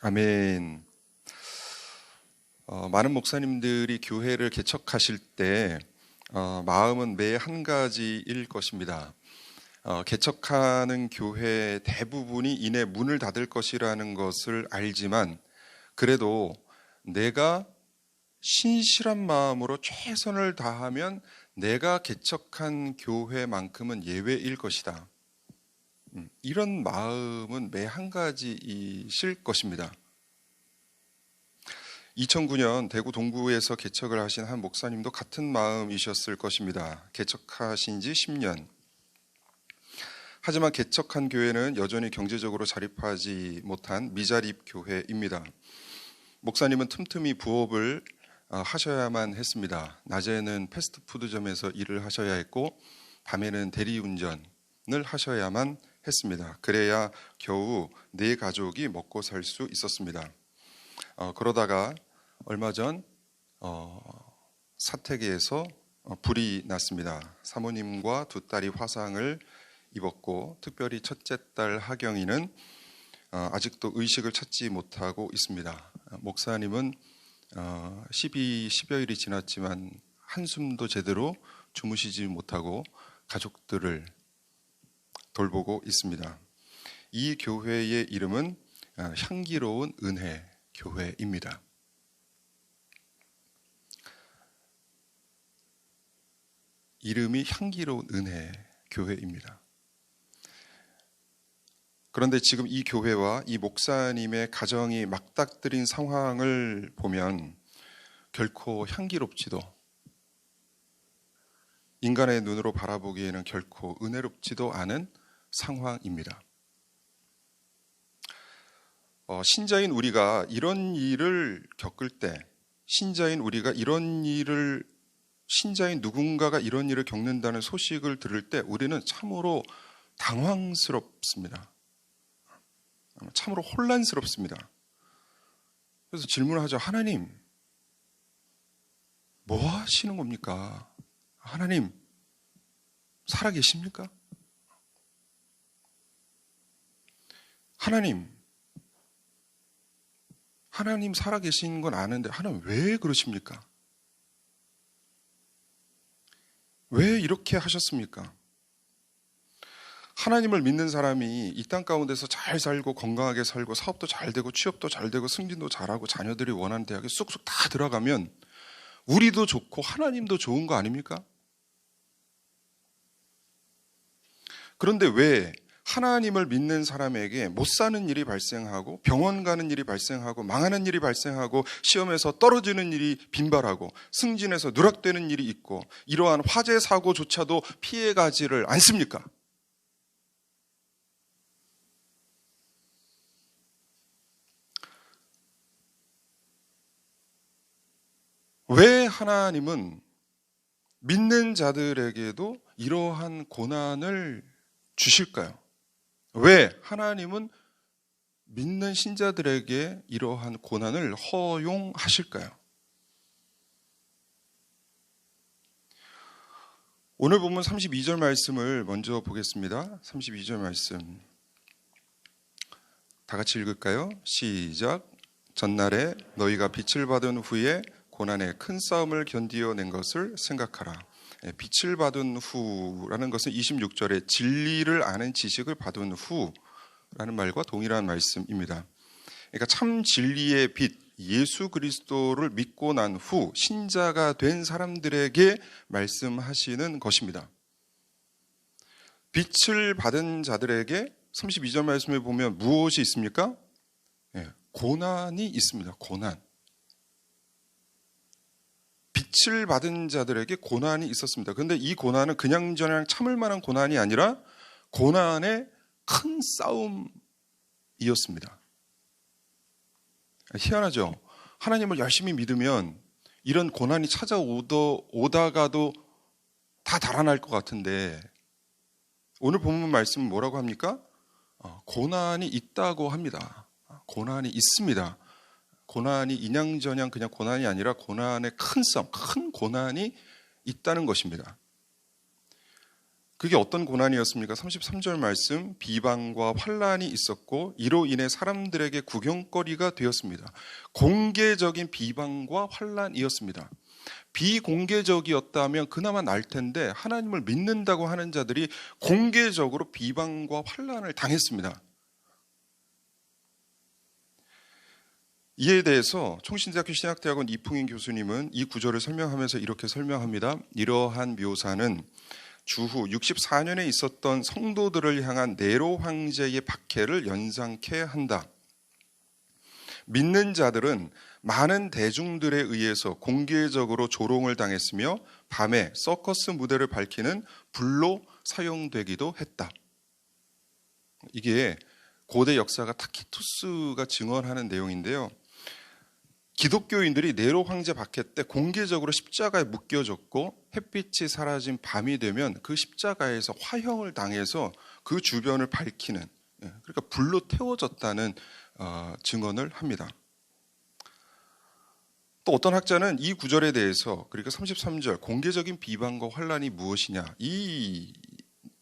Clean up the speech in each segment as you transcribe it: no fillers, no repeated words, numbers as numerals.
아멘. 많은 목사님들이 교회를 개척하실 때 마음은 매 한 가지일 것입니다. 개척하는 교회 대부분이 이내 문을 닫을 것이라는 것을 알지만 그래도 내가 신실한 마음으로 최선을 다하면 내가 개척한 교회만큼은 예외일 것이다. 이런 마음은 매 한 가지이실 것입니다. 2009년 대구 동구에서 개척을 하신 한 목사님도 같은 마음이셨을 것입니다. 개척하신 지 10년. 하지만 개척한 교회는 여전히 경제적으로 자립하지 못한 미자립 교회입니다. 목사님은 틈틈이 부업을 하셔야만 했습니다. 낮에는 패스트푸드점에서 일을 하셔야 했고 밤에는 대리운전을 하셔야만 했습니다. 그래야 겨우 네 가족이 먹고 살 수 있었습니다. 그러다가 얼마 전 사택에서 불이 났습니다. 사모님과 두 딸이 화상을 입었고 특별히 첫째 딸 하경이는 아직도 의식을 찾지 못하고 있습니다. 목사님은 10여일이 지났지만 한숨도 제대로 주무시지 못하고 가족들을 돌보고 있습니다. 이 교회의 이름은 향기로운 은혜 교회입니다. 이름이 향기로운 은혜 교회입니다. 그런데 지금 이 교회와 이 목사님의 가정이 막닥뜨린 상황을 보면 결코 향기롭지도 인간의 눈으로 바라보기에는 결코 은혜롭지도 않은 상황입니다. 신자인 우리가 이런 일을 겪을 때, 신자인 누군가가 이런 일을 겪는다는 소식을 들을 때 우리는 참으로 당황스럽습니다. 참으로 혼란스럽습니다. 그래서 질문을 하죠. 하나님, 뭐 하시는 겁니까? 하나님, 살아계십니까? 하나님 살아계신 건 아는데 하나님 왜 그러십니까? 왜 이렇게 하셨습니까? 하나님을 믿는 사람이 이 땅 가운데서 잘 살고 건강하게 살고 사업도 잘 되고 취업도 잘 되고 승진도 잘하고 자녀들이 원하는 대학에 쑥쑥 다 들어가면 우리도 좋고 하나님도 좋은 거 아닙니까? 그런데 왜 하나님을 믿는 사람에게 못 사는 일이 발생하고 병원 가는 일이 발생하고 망하는 일이 발생하고 시험에서 떨어지는 일이 빈발하고 승진해서 누락되는 일이 있고 이러한 화재 사고조차도 피해가지를 않습니까? 왜 하나님은 믿는 자들에게도 이러한 고난을 주실까요? 왜 하나님은 믿는 신자들에게 이러한 고난을 허용하실까요? 오늘 본문 32절 말씀을 먼저 보겠습니다. 32절 말씀 다 같이 읽을까요? 시작. 전날에 너희가 빛을 받은 후에 고난의 큰 싸움을 견디어낸 것을 생각하라. 빛을 받은 후라는 것은 26절에 진리를 아는 지식을 받은 후라는 말과 동일한 말씀입니다. 그러니까 참 진리의 빛, 예수 그리스도를 믿고 난 후 신자가 된 사람들에게 말씀하시는 것입니다. 빛을 받은 자들에게 32절 말씀에 보면 무엇이 있습니까? 고난이 있습니다. 고난. 빛을 받은 자들에게 고난이 있었습니다. 그런데 이 고난은 그냥저냥 참을 만한 고난이 아니라 고난의 큰 싸움이었습니다. 희한하죠? 하나님을 열심히 믿으면 이런 고난이 찾아오다가도 다 달아날 것 같은데 오늘 본문 말씀은 뭐라고 합니까? 고난이 있다고 합니다. 고난이 있습니다. 고난이 인양저냥 그냥 고난이 아니라 고난의 큰 싸움, 큰 고난이 있다는 것입니다. 그게 어떤 고난이었습니까? 33절 말씀, 비방과 환란이 있었고 이로 인해 사람들에게 구경거리가 되었습니다. 공개적인 비방과 환란이었습니다. 비공개적이었다면 그나마 날 텐데 하나님을 믿는다고 하는 자들이 공개적으로 비방과 환란을 당했습니다. 이에 대해서 총신대학교 신학대학원 이풍인 교수님은 이 구절을 설명하면서 이렇게 설명합니다. 이러한 묘사는 주후 64년에 있었던 성도들을 향한 네로 황제의 박해를 연상케 한다. 믿는 자들은 많은 대중들에 의해서 공개적으로 조롱을 당했으며 밤에 서커스 무대를 밝히는 불로 사용되기도 했다. 이게 고대 역사가 타키투스가 증언하는 내용인데요. 기독교인들이 네로 황제 박해 때 공개적으로 십자가에 묶여졌고 햇빛이 사라진 밤이 되면 그 십자가에서 화형을 당해서 그 주변을 밝히는, 그러니까 불로 태워졌다는 증언을 합니다. 또 어떤 학자는 이 구절에 대해서, 그러니까 33절 공개적인 비방과 환란이 무엇이냐, 이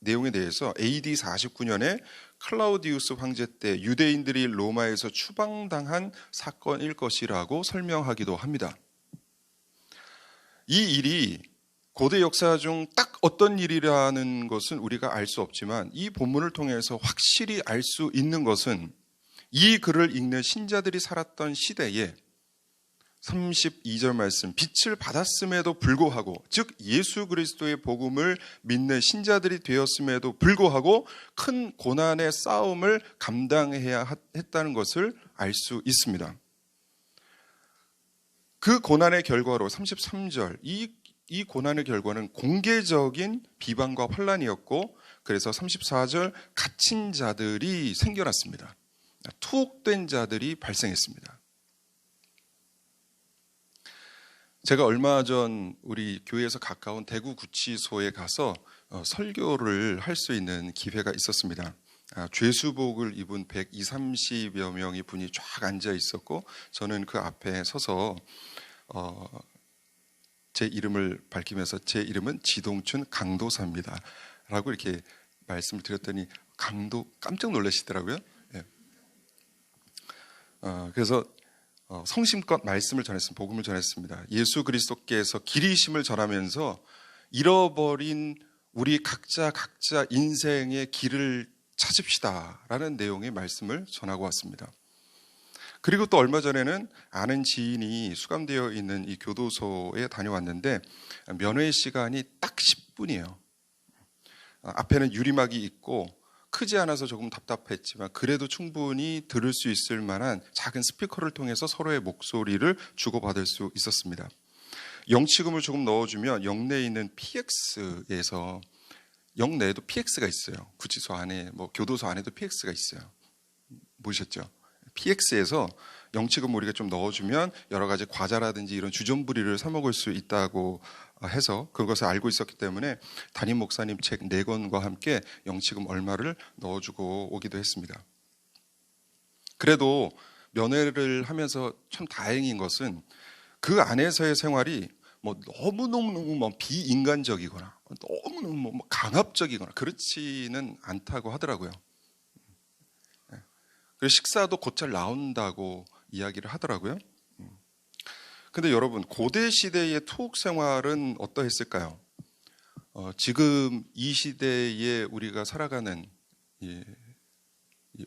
내용에 대해서 AD 49년에 클라우디우스 황제 때 유대인들이 로마에서 추방당한 사건일 것이라고 설명하기도 합니다. 이 일이 고대 역사 중 딱 어떤 일이라는 것은 우리가 알 수 없지만 이 본문을 통해서 확실히 알 수 있는 것은 이 글을 읽는 신자들이 살았던 시대에 32절 말씀, 빛을 받았음에도 불구하고, 즉 예수 그리스도의 복음을 믿는 신자들이 되었음에도 불구하고 큰 고난의 싸움을 감당해야 했다는 것을 알 수 있습니다. 그 고난의 결과로 33절, 이 고난의 결과는 공개적인 비방과 환란이었고, 그래서 34절 갇힌 자들이 생겨났습니다. 투옥된 자들이 발생했습니다. 제가 얼마 전 우리 교회에서 가까운 대구 구치소에 가서 설교를 할 수 있는 기회가 있었습니다. 죄수복을 입은 120, 30여 명의 분이 쫙 앉아 있었고 저는 그 앞에 서서 제 이름을 밝히면서 제 이름은 지동춘 강도사입니다 라고 이렇게 말씀을 드렸더니 깜짝 놀라시더라고요. 예. 그래서 성심껏 말씀을 전했습니다. 복음을 전했습니다. 예수 그리스도께서 길이심을 전하면서 잃어버린 우리 각자 인생의 길을 찾읍시다 라는 내용의 말씀을 전하고 왔습니다. 그리고 또 얼마 전에는 아는 지인이 수감되어 있는 이 교도소에 다녀왔는데 면회 시간이 딱 10분이에요. 앞에는 유리막이 있고 크지 않아서 조금 답답했지만 그래도 충분히 들을 수 있을 만한 작은 스피커를 통해서 서로의 목소리를 주고받을 수 있었습니다. 영치금을 조금 넣어주면 영내에 있는 PX에서, 영내에도 PX가 있어요. 구치소 안에, 교도소 안에도 PX가 있어요. 보셨죠? PX에서 영치금 우리가 좀 넣어주면 여러 가지 과자라든지 이런 주전부리를 사 먹을 수 있다고 해서 그것을 알고 있었기 때문에 담임 목사님 책 4권과 함께 영치금 얼마를 넣어주고 오기도 했습니다. 그래도 면회를 하면서 참 다행인 것은 그 안에서의 생활이 너무너무 비인간적이거나 너무너무 강압적이거나 그렇지는 않다고 하더라고요. 그래서 식사도 곧잘 나온다고 이야기를 하더라고요. 근데 여러분, 고대 시대의 투옥 생활은 어떠했을까요? 지금 이 시대에 우리가 살아가는 이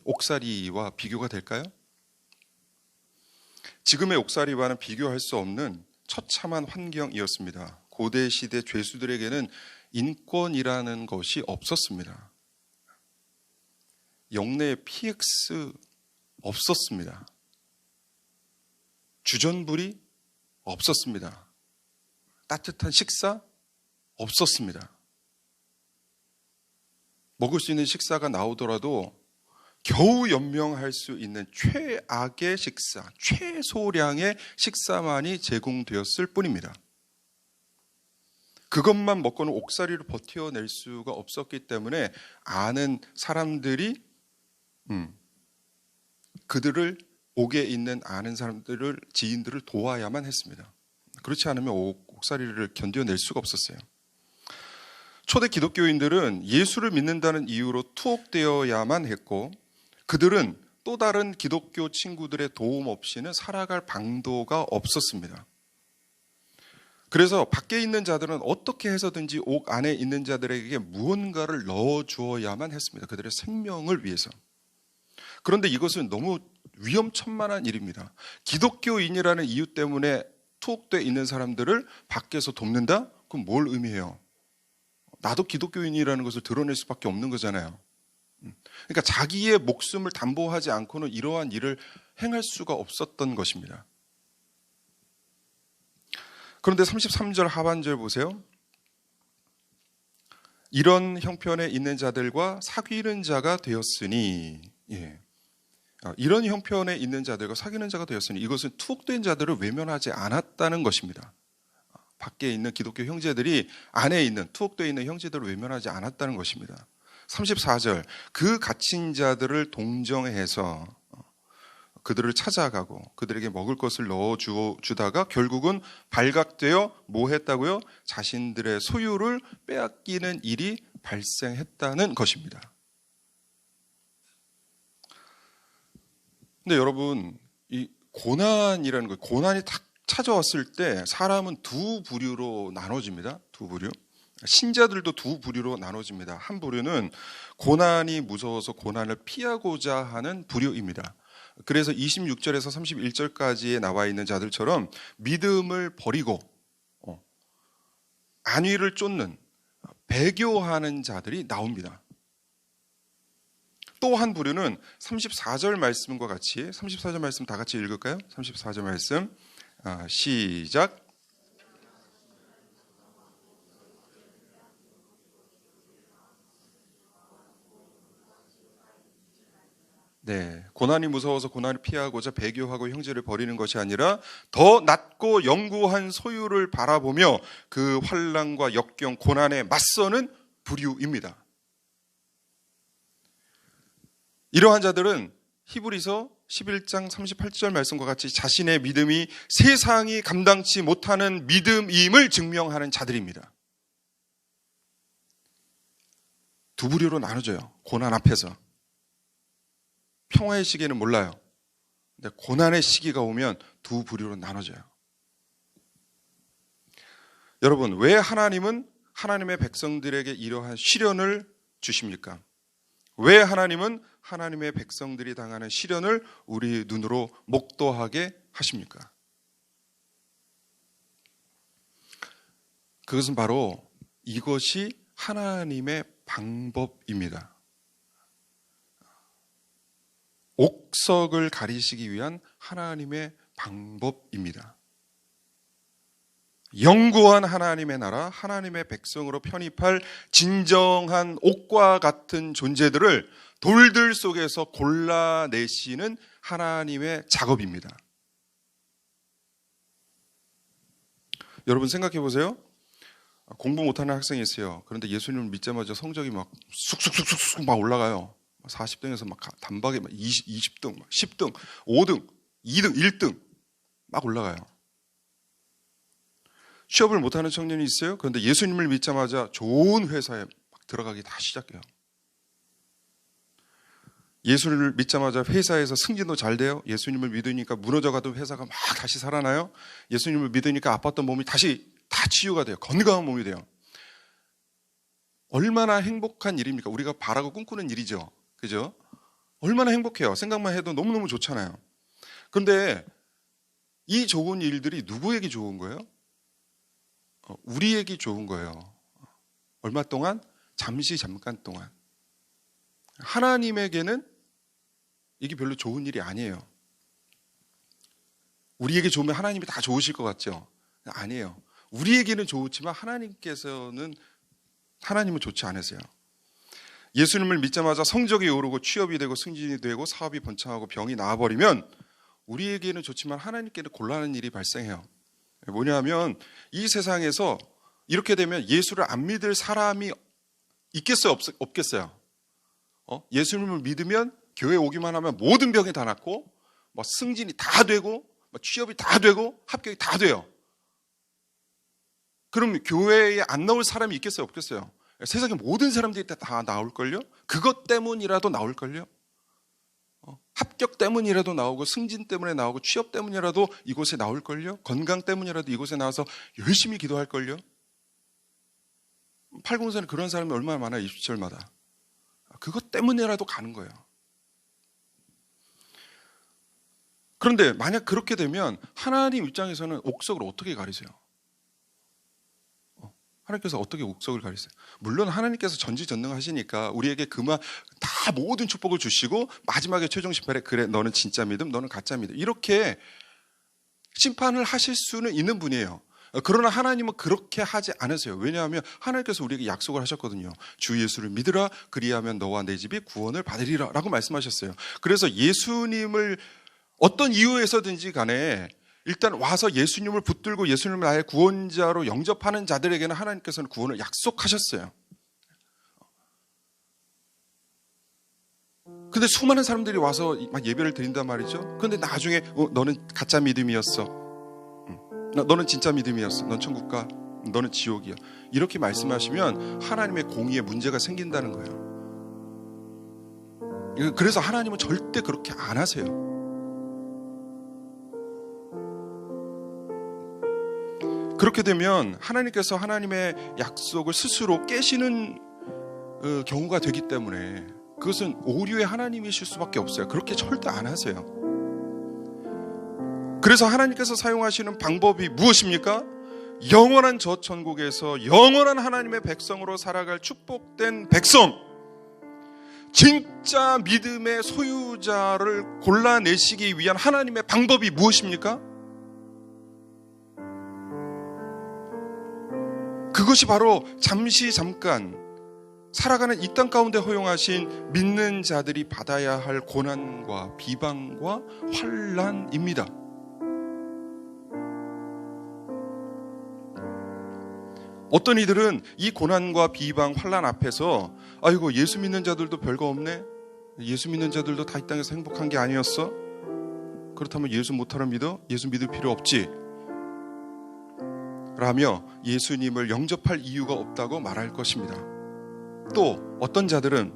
옥살이와 비교가 될까요? 지금의 옥살이와는 비교할 수 없는 처참한 환경이었습니다. 고대 시대 죄수들에게는 인권이라는 것이 없었습니다. 영내에 PX 없었습니다. 주전부리 없었습니다. 따뜻한 식사 없었습니다. 먹을 수 있는 식사가 나오더라도 겨우 연명할 수 있는 최악의 식사, 최소량의 식사만이 제공되었을 뿐입니다. 그것만 먹고는 옥살이로 버텨낼 수가 없었기 때문에 아는 사람들이 그들을 옥에 있는 아는 사람들을, 지인들을 도와야만 했습니다. 그렇지 않으면 옥살이를 견뎌낼 수가 없었어요. 초대 기독교인들은 예수를 믿는다는 이유로 투옥되어야만 했고, 그들은 또 다른 기독교 친구들의 도움 없이는 살아갈 방도가 없었습니다. 그래서 밖에 있는 자들은 어떻게 해서든지 옥 안에 있는 자들에게 무언가를 넣어주어야만 했습니다. 그들의 생명을 위해서. 그런데 이것은 너무 위험천만한 일입니다. 기독교인이라는 이유 때문에 투옥되어 있는 사람들을 밖에서 돕는다? 그럼 뭘 의미해요? 나도 기독교인이라는 것을 드러낼 수밖에 없는 거잖아요. 그러니까 자기의 목숨을 담보하지 않고는 이러한 일을 행할 수가 없었던 것입니다. 그런데 33절 하반절 보세요. 이런 형편에 있는 자들과 사귀는 자가 되었으니, 이런 형편에 있는 자들과 사귀는 자가 되었으니, 이것은 투옥된 자들을 외면하지 않았다는 것입니다. 밖에 있는 기독교 형제들이 안에 있는 투옥되어 있는 형제들을 외면하지 않았다는 것입니다. 34절, 그 갇힌 자들을 동정해서 그들을 찾아가고 그들에게 먹을 것을 넣어주다가 결국은 발각되어 뭐 했다고요? 자신들의 소유를 빼앗기는 일이 발생했다는 것입니다. 근데 여러분, 이 고난이라는 거, 고난이 딱 찾아왔을 때 사람은 두 부류로 나눠집니다. 두 부류. 신자들도 두 부류로 나눠집니다. 한 부류는 고난이 무서워서 고난을 피하고자 하는 부류입니다. 그래서 26절에서 31절까지에 나와 있는 자들처럼 믿음을 버리고 안위를 쫓는 배교하는 자들이 나옵니다. 또 한 부류는 34절 말씀과 같이 34절 말씀 다 같이 읽을까요? 34절 말씀 시작. 네, 고난이 무서워서 고난을 피하고자 배교하고 형제를 버리는 것이 아니라 더 낮고 영구한 소유를 바라보며 그 환난과 역경, 고난에 맞서는 부류입니다. 이러한 자들은 히브리서 11장 38절 말씀과 같이 자신의 믿음이 세상이 감당치 못하는 믿음임을 증명하는 자들입니다. 두 부류로 나눠져요. 고난 앞에서. 평화의 시기에는 몰라요. 근데 고난의 시기가 오면 두 부류로 나눠져요. 여러분, 왜 하나님은 하나님의 백성들에게 이러한 시련을 주십니까? 왜 하나님은 하나님의 백성들이 당하는 시련을 우리 눈으로 목도하게 하십니까? 그것은 바로 이것이 하나님의 방법입니다. 옥석을 가리시기 위한 하나님의 방법입니다. 영구한 하나님의 나라, 하나님의 백성으로 편입할 진정한 옥과 같은 존재들을 돌들 속에서 골라내시는 하나님의 작업입니다. 여러분 생각해 보세요. 공부 못하는 학생이 있어요. 그런데 예수님을 믿자마자 성적이 막 쑥쑥쑥쑥 막 올라가요. 40등에서 막 단박에 막 20등, 막 10등, 5등, 2등, 1등 막 올라가요. 취업을 못하는 청년이 있어요. 그런데 예수님을 믿자마자 좋은 회사에 막 들어가기 다 시작해요. 예수를 믿자마자 회사에서 승진도 잘 돼요. 예수님을 믿으니까 무너져가던 회사가 막 다시 살아나요. 예수님을 믿으니까 아팠던 몸이 다시 다 치유가 돼요. 건강한 몸이 돼요. 얼마나 행복한 일입니까? 우리가 바라고 꿈꾸는 일이죠. 그죠? 얼마나 행복해요. 생각만 해도 너무너무 좋잖아요. 그런데 이 좋은 일들이 누구에게 좋은 거예요? 우리에게 좋은 거예요. 얼마 동안? 잠깐 동안. 하나님에게는 이게 별로 좋은 일이 아니에요. 우리에게 좋으면 하나님이 다 좋으실 것 같죠? 아니에요. 우리에게는 좋지만 하나님은 좋지 않으세요. 예수님을 믿자마자 성적이 오르고 취업이 되고 승진이 되고 사업이 번창하고 병이 나아버리면 우리에게는 좋지만 하나님께는 곤란한 일이 발생해요. 뭐냐면 이 세상에서 이렇게 되면 예수를 안 믿을 사람이 있겠어요? 없겠어요? 예수님을 믿으면 교회 오기만 하면 모든 병이 다 낫고 막 승진이 다 되고 막 취업이 다 되고 합격이 다 돼요. 그럼 교회에 안 나올 사람이 있겠어요? 없겠어요? 세상의 모든 사람들이 다 나올걸요? 그것 때문이라도 나올걸요? 합격 때문이라도 나오고, 승진 때문에 나오고, 취업 때문이라도 이곳에 나올걸요? 건강 때문이라도 이곳에 나와서 열심히 기도할걸요? 팔공산에 그런 사람이 얼마나 많아요, 20절마다. 그것 때문이라도 가는 거예요. 그런데 만약 그렇게 되면 하나님 입장에서는 옥석을 어떻게 가리세요? 하나님께서 어떻게 옥석을 가리세요? 물론 하나님께서 전지전능하시니까 우리에게 그만 다 모든 축복을 주시고 마지막에 최종 심판에 그래 너는 진짜 믿음, 너는 가짜 믿음 이렇게 심판을 하실 수는 있는 분이에요. 그러나 하나님은 그렇게 하지 않으세요. 왜냐하면 하나님께서 우리에게 약속을 하셨거든요. 주 예수를 믿으라 그리하면 너와 내 집이 구원을 받으리라 라고 말씀하셨어요. 그래서 예수님을 어떤 이유에서든지 간에 일단 와서 예수님을 붙들고 예수님을 나의 구원자로 영접하는 자들에게는 하나님께서는 구원을 약속하셨어요. 근데 수많은 사람들이 와서 막 예배를 드린단 말이죠. 근데 나중에 너는 가짜 믿음이었어. 너는 진짜 믿음이었어. 넌 천국 가. 너는 지옥이야. 이렇게 말씀하시면 하나님의 공의에 문제가 생긴다는 거예요. 그래서 하나님은 절대 그렇게 안 하세요. 그렇게 되면 하나님께서 하나님의 약속을 스스로 깨시는 경우가 되기 때문에 그것은 오류의 하나님이실 수밖에 없어요. 그렇게 절대 안 하세요. 그래서 하나님께서 사용하시는 방법이 무엇입니까? 영원한 저 천국에서 영원한 하나님의 백성으로 살아갈 축복된 백성, 진짜 믿음의 소유자를 골라내시기 위한 하나님의 방법이 무엇입니까? 그것이 바로 잠깐 살아가는 이 땅 가운데 허용하신 믿는 자들이 받아야 할 고난과 비방과 환난입니다. 어떤 이들은 이 고난과 비방, 환난 앞에서 아이고 예수 믿는 자들도 별거 없네. 예수 믿는 자들도 다 이 땅에서 행복한 게 아니었어. 그렇다면 예수 못하러 믿어? 예수 믿을 필요 없지. 라며 예수님을 영접할 이유가 없다고 말할 것입니다. 또 어떤 자들은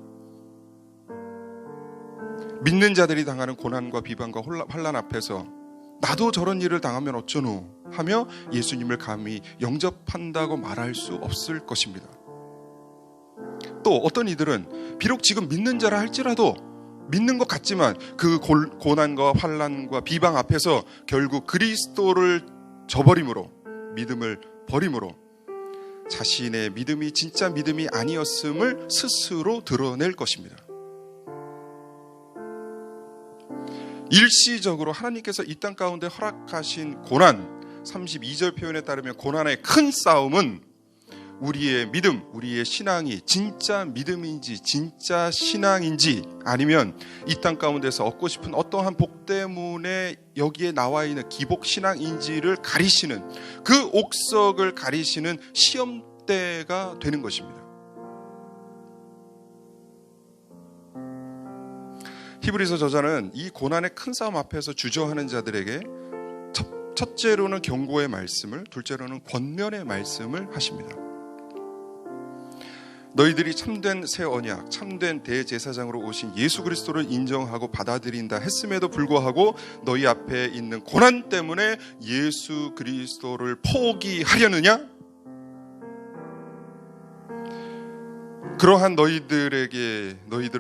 믿는 자들이 당하는 고난과 비방과 환난 앞에서 나도 저런 일을 당하면 어쩌노 하며 예수님을 감히 영접한다고 말할 수 없을 것입니다. 또 어떤 이들은 비록 지금 믿는 자라 할지라도 믿는 것 같지만 그 고난과 환난과 비방 앞에서 결국 그리스도를 저버림으로 믿음을 버림으로 자신의 믿음이 진짜 믿음이 아니었음을 스스로 드러낼 것입니다. 일시적으로 하나님께서 이 땅 가운데 허락하신 고난, 32절 표현에 따르면 고난의 큰 싸움은 우리의 믿음, 우리의 신앙이 진짜 믿음인지 진짜 신앙인지 아니면 이 땅 가운데서 얻고 싶은 어떠한 복 때문에 여기에 나와 있는 기복 신앙인지를 가리시는 그 옥석을 가리시는 시험대가 되는 것입니다. 히브리서 저자는 이 고난의 큰 싸움 앞에서 주저하는 자들에게 첫째로는 경고의 말씀을, 둘째로는 권면의 말씀을 하십니다. 너희들이 참된 새 언약, 참된 대제사장으로 오신 예수 그리스도를 인정하고 받아들인다 했음에도 불구하고 너희 앞에 있는 고난 때문에 예수 그리스도를 포기하려느냐? 그러한 너희들을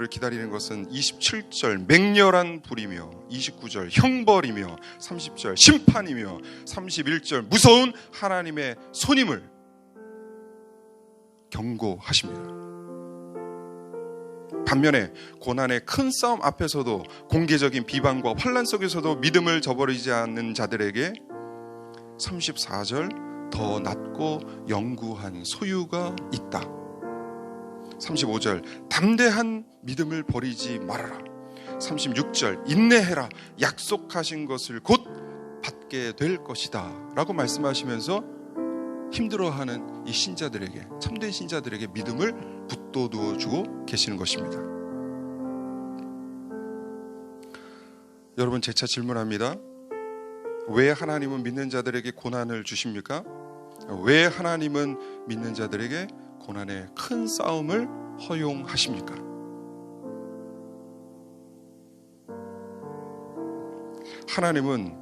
기다리는 것은 27절 맹렬한 불이며 29절 형벌이며 30절 심판이며 31절 무서운 하나님의 손임을 경고하십니다. 반면에 고난의 큰 싸움 앞에서도 공개적인 비방과 환난 속에서도 믿음을 저버리지 않는 자들에게 34절 더 낮고 영구한 소유가 있다. 35절 담대한 믿음을 버리지 말아라. 36절 인내해라. 약속하신 것을 곧 받게 될 것이다 라고 말씀하시면서 힘들어하는 이 신자들에게, 참된 신자들에게 믿음을 붙돋워 주고 계시는 것입니다. 여러분 재차 질문합니다. 왜 하나님은 믿는 자들에게 고난을 주십니까? 왜 하나님은 믿는 자들에게 고난의 큰 싸움을 허용하십니까? 하나님은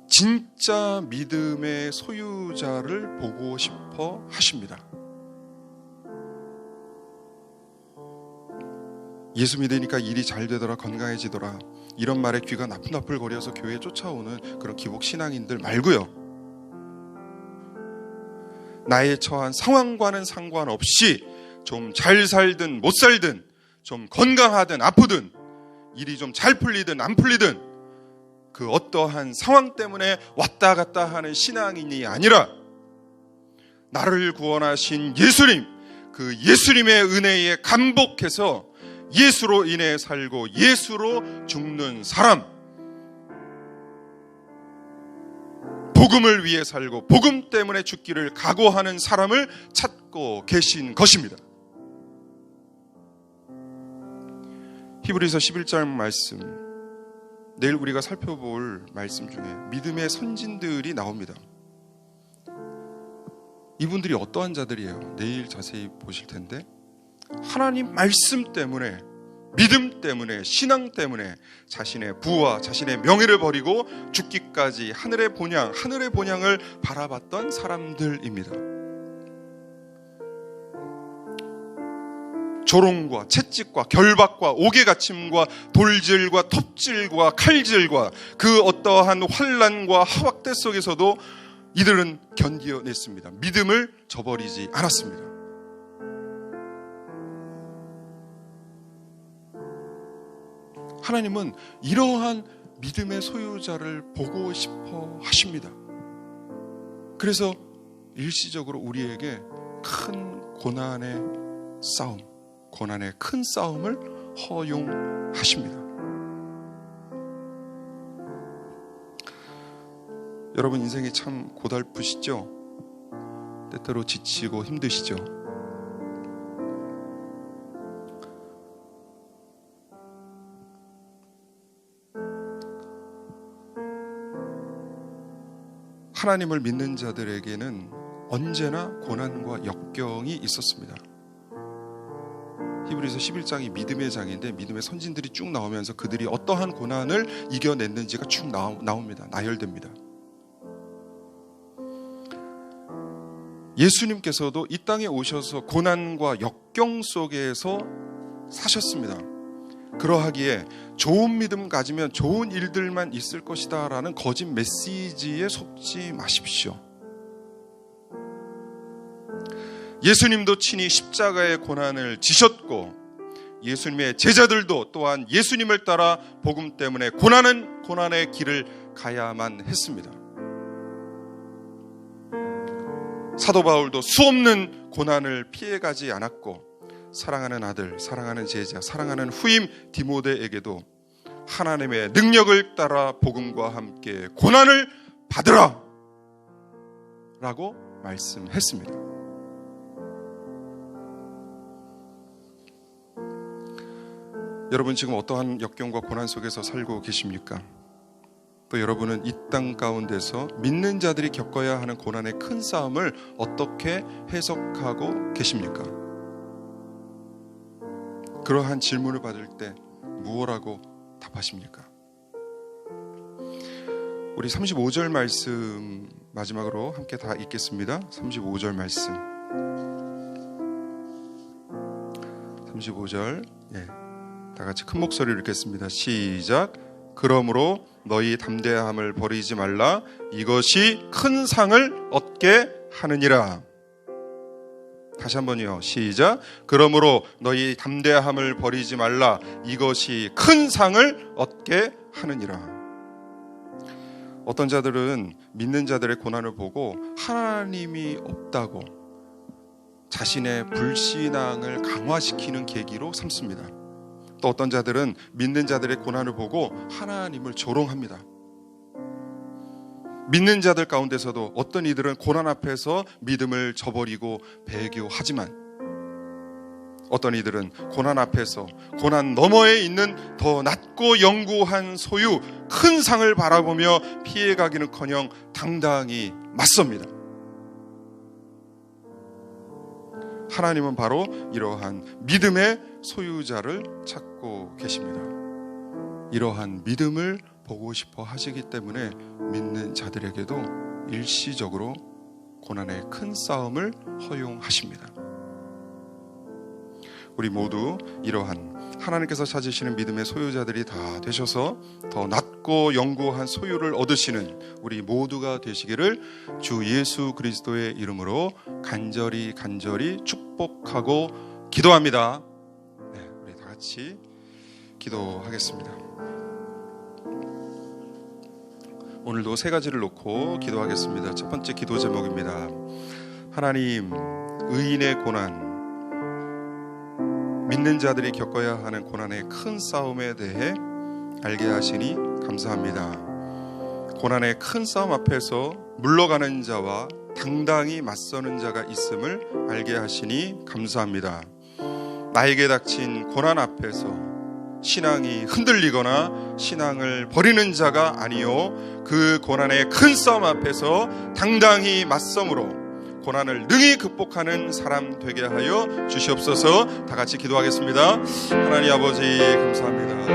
진짜 믿음의 소유자를 보고 싶어 하십니다. 예수 믿으니까 일이 잘 되더라, 건강해지더라, 이런 말에 귀가 나풀나풀거려서 교회에 쫓아오는 그런 기복 신앙인들 말고요, 나의 처한 상황과는 상관없이 좀 잘 살든 못 살든, 좀 건강하든 아프든, 일이 좀 잘 풀리든 안 풀리든, 그 어떠한 상황 때문에 왔다 갔다 하는 신앙인이 아니라 나를 구원하신 예수님, 그 예수님의 은혜에 감복해서 예수로 인해 살고 예수로 죽는 사람, 복음을 위해 살고 복음 때문에 죽기를 각오하는 사람을 찾고 계신 것입니다. 히브리서 11장 말씀, 내일 우리가 살펴볼 말씀 중에 믿음의 선진들이 나옵니다. 이분들이 어떠한 자들이에요? 내일 자세히 보실 텐데, 하나님 말씀 때문에, 믿음 때문에, 신앙 때문에 자신의 부와 자신의 명예를 버리고 죽기까지 하늘의 본향을 바라봤던 사람들입니다. 조롱과 채찍과 결박과 옥에갇힘과 돌질과 톱질과 칼질과 그 어떠한 환난과 하박대 속에서도 이들은 견디어냈습니다. 믿음을 저버리지 않았습니다. 하나님은 이러한 믿음의 소유자를 보고 싶어 하십니다. 그래서 일시적으로 우리에게 큰 고난의 싸움, 고난의 큰 싸움을 허용하십니다. 여러분, 인생이 참 고달프시죠? 때때로 지치고 힘드시죠? 하나님을 믿는 자들에게는 언제나 고난과 역경이 있었습니다. 히브리서 11장이 믿음의 장인데, 믿음의 선진들이 쭉 나오면서 그들이 어떠한 고난을 이겨냈는지가 쭉 나옵니다. 나열됩니다. 예수님께서도 이 땅에 오셔서 고난과 역경 속에서 사셨습니다. 그러하기에 좋은 믿음 가지면 좋은 일들만 있을 것이다 라는 거짓 메시지에 속지 마십시오. 예수님도 친히 십자가의 고난을 지셨고, 예수님의 제자들도 또한 예수님을 따라 복음 때문에 고난의 길을 가야만 했습니다. 사도 바울도 수없는 고난을 피해가지 않았고, 사랑하는 아들, 사랑하는 제자, 사랑하는 후임 디모데에게도 하나님의 능력을 따라 복음과 함께 고난을 받으라 라고 말씀했습니다. 여러분, 지금 어떠한 역경과 고난 속에서 살고 계십니까? 또 여러분은 이 땅 가운데서 믿는 자들이 겪어야 하는 고난의 큰 싸움을 어떻게 해석하고 계십니까? 그러한 질문을 받을 때 무엇라고 답하십니까? 우리 35절 말씀 마지막으로 함께 다 읽겠습니다. 35절 말씀. 35절, 다 같이 큰 목소리로 읽겠습니다. 시작. 그러므로 너희 담대함을 버리지 말라. 이것이 큰 상을 얻게 하느니라. 다시 한번요. 시작. 그러므로 너희 담대함을 버리지 말라. 이것이 큰 상을 얻게 하느니라. 어떤 자들은 믿는 자들의 고난을 보고 하나님이 없다고 자신의 불신앙을 강화시키는 계기로 삼습니다. 또 어떤 자들은 믿는 자들의 고난을 보고 하나님을 조롱합니다. 믿는 자들 가운데서도 어떤 이들은 고난 앞에서 믿음을 저버리고 배교하지만, 어떤 이들은 고난 앞에서 고난 너머에 있는 더 낮고 영구한 소유, 큰 상을 바라보며 피해가기는커녕 당당히 맞섭니다. 하나님은 바로 이러한 믿음의 소유자를 찾고 계십니다. 이러한 믿음을 보고 싶어 하시기 때문에 믿는 자들에게도 일시적으로 고난의 큰 싸움을 허용하십니다. 우리 모두 이러한 하나님께서 찾으시는 믿음의 소유자들이 다 되셔서 더 낮고 영구한 소유를 얻으시는 우리 모두가 되시기를 주 예수 그리스도의 이름으로 간절히 축복하고 기도합니다. 네, 우리 다 같이 기도하겠습니다. 오늘도 세 가지를 놓고 기도하겠습니다. 첫 번째 기도 제목입니다. 하나님, 의인의 고난, 믿는 자들이 겪어야 하는 고난의 큰 싸움에 대해 알게 하시니 감사합니다. 고난의 큰 싸움 앞에서 물러가는 자와 당당히 맞서는 자가 있음을 알게 하시니 감사합니다. 나에게 닥친 고난 앞에서 신앙이 흔들리거나 신앙을 버리는 자가 아니요 그 고난의 큰 싸움 앞에서 당당히 맞섬으로 고난을 능히 극복하는 사람 되게 하여 주시옵소서. 다 같이 기도하겠습니다. 하나님 아버지 감사합니다.